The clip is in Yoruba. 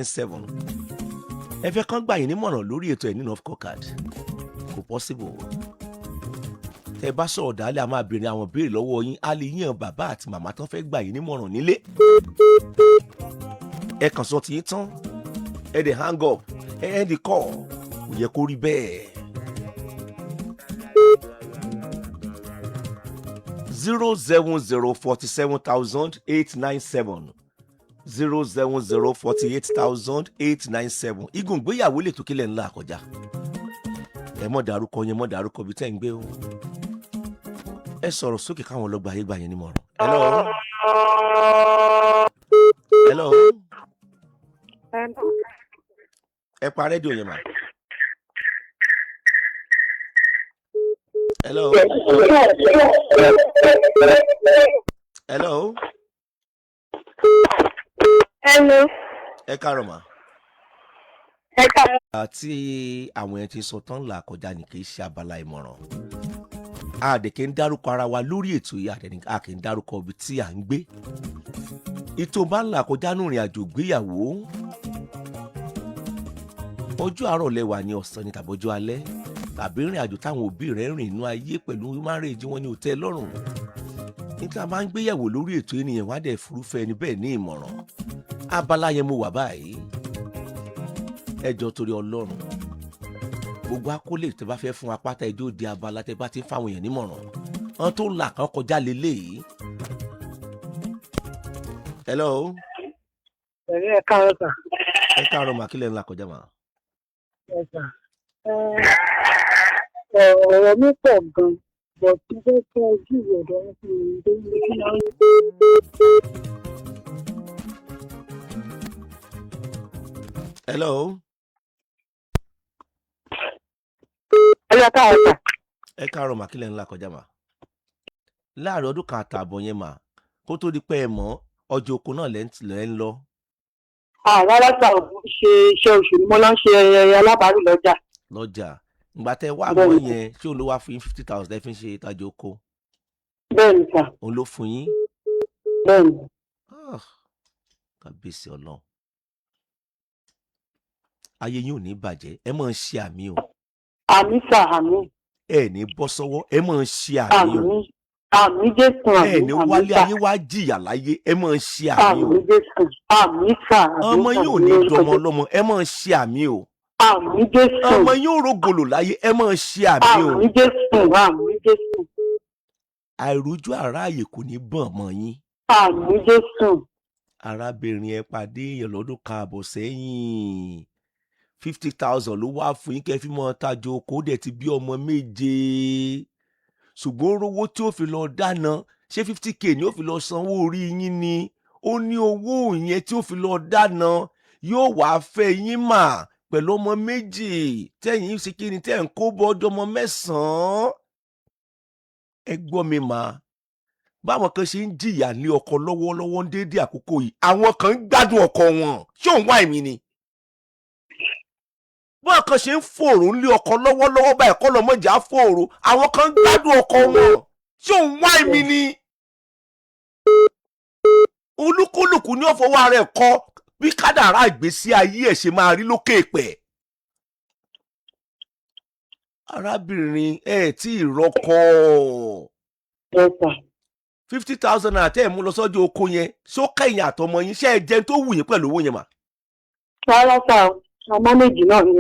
97. Ẹ fẹ́ kán gbà yín nímọ̀ràn lórí ètò ẹ̀ nínú card kò possible. Tẹ́ bá sọ̀rọ̀ dálẹ̀ a máa béèrè àwọn béèrè lọ́wọ́ yín a lè yàn bàbá àti màmá tán fẹ́ gbà yín nímọ̀ràn nílé. Ẹ kàn sọ tiyín tán ẹ dẹ̀ hang up ẹ end the call kò yẹ kó rí bẹ́ẹ̀. 07047,897 07048,897 igun ìgbéyàwó lè tó kílẹ̀ ńlá àkọjá ẹ mọ̀ dárúkọ yẹn mọ̀ dárúkọ bí tẹ́ ń gbé o ẹ sọ̀rọ̀ sókè káwọn ọlọ́gbà ayé gbà yẹn nímọ̀ràn. Hello. Hello. Ẹ pa rédíò yẹn mà. Hello. Hello. Hello. Ẹ káàárọ̀ mà. Ẹ káàárọ̀. Àti àwọn ẹ̀ ti sọ tán là kọjá ní kì í ṣe abala ìmọ̀ràn. Àdèkè ń dárúkọ ara wa lórí ètò yìí a kì í dárúkọ ibi tí à ń gbé. Ètò bá ń là kọjá nínú ìrìn àjò ìgbéyàwó. Ọjọ́ àárọ̀ lẹ́wà ní ọ̀sán ní tàbí ọjọ́ alẹ́ tàbí ìrìn àjò táwọn òbí rẹ̀ rìn inú ayé pẹ̀lú márèèjì wọn ní òtẹ́ lọ́rùn. Níta máa ń gbéyàwó lórí ètò ènìyàn wá dẹ̀ fúrúfẹ́ ẹni bẹ́ẹ̀ ní ìmọ̀ràn. Abala yẹn mo wà báyìí. Ẹ jọ̀ọ́ torí Ọlọ́run. Gbogbo akólé tẹ́ bá fẹ́ fún apáta ẹjọ́ di abala tẹ́ bá ti ń fáwọn èèyàn nímọ̀ràn. Wọ́n tó là kán kọjá lélẹ́yìí. Hello. Ẹ káàárọ̀ sà. Ẹ káàárọ̀ mà kílẹ̀ ńlá kọjá mà. Ọ̀rọ̀ mi pọ̀ gan-an bọ̀ tí ó fẹ́ ojú ìwọ̀dọ̀ wọn fún mi tó ń bí náà. Hello. Ẹ káàárọ̀ sà. Ẹ káàárọ̀ mà kílẹ̀ ńlá kọjá mà. Láàárín ọdún kan àtààbọ̀ yẹn mà kó tó di pé ẹ mọ̀ ọjọ́ oko náà lẹ́ ń lọ. Rárá sà ò ṣe iṣẹ́ oṣù ni mo lọ ń ṣe alábàárù lọ́jà. Lọ́jà ìgbà tẹ wá mọ̀ yẹn ṣé òun ló wá fún yín 50,000 ẹ fi ń ṣe ìtajà oko. Bẹ́ẹ̀ni sà. Òun ló fún yín. Bẹ́ẹ̀ni. Kábíyèsí Ọlọ́run. Ayé yín ò ní bàjẹ́ ẹ máa ń ṣe àmì o. Àmì sà àmì. Ẹ ní bọ́ sọ́wọ́ ẹ máa ń ṣe àmì o. Àmì Jésù àmì. Ẹ ní wálé ayé wá jìyà láyé ẹ máa ń ṣe àmì o. Àmì Jésù àmì sà. Ọmọ yín ò ní dọmọ ọlọ́mọ ẹ máa ń ṣe àmì o. Àmì Jésù. Ọmọ yín ò rògbòlò láyé ẹ máa ń ṣe àmì o. Àmì Jésù àmì Jésù. Àìrójú àráàyè kò ní bọ̀n mọ́ yín. Àmì Jésù. Arábìnrin ẹ pàdé èèyàn lọ́dún kan àbọ̀ sẹ́yìn 50,000 ló wá fún yín kẹ́ fi mọ́ tajà oko dẹ̀ ti bí ọmọ 7 ṣùgbọ́n rówó tí ó fi lọ dáná ṣé 50k ni ó fi lọ sanwó orí yín ni ó ní owó yẹn tí ó fi lọ dáná yóò wá fẹ́ yín mà pẹ̀lú ọmọ 2 tẹ́yìn ṣe kí ni tẹ́ ń kó bọ́ ọjọ́ ọmọ 9. Ẹ gbọ́ mi mà báwọn kan ṣe ń jìyà ní ọkọ lọ́wọ́lọ́wọ́ ń dédé àkókò yìí àwọn kan ń gbádùn ọkọ wọn ṣé òun wá èmi ni. Báwọn kan ṣe ń fòrò ń lé ọkọ lọ́wọ́lọ́wọ́ báyìí kọ́ lọ́mọjà fòrò àwọn kan ń gbádùn ọkọ wọn ṣé òun wá èmi ni. Olúkúlùkù ní ọ̀fọwọ́ ara ẹ̀ kọ́ bí kádàrá ìgbésí ayé ẹ̀ ṣe máa rí lókè pẹ̀. Arábìnrin ẹ̀ tí ì rọ́kọ. 50,000 naira tẹ́ ẹ̀ mú lọ sọ́jọ́ oko yẹn ṣó kẹ́yìn àtọmọ yín ṣé ẹ jẹun tó wù yín pẹ̀lú owó yẹn mà. Rárá sà ọmọ méjì náà ni.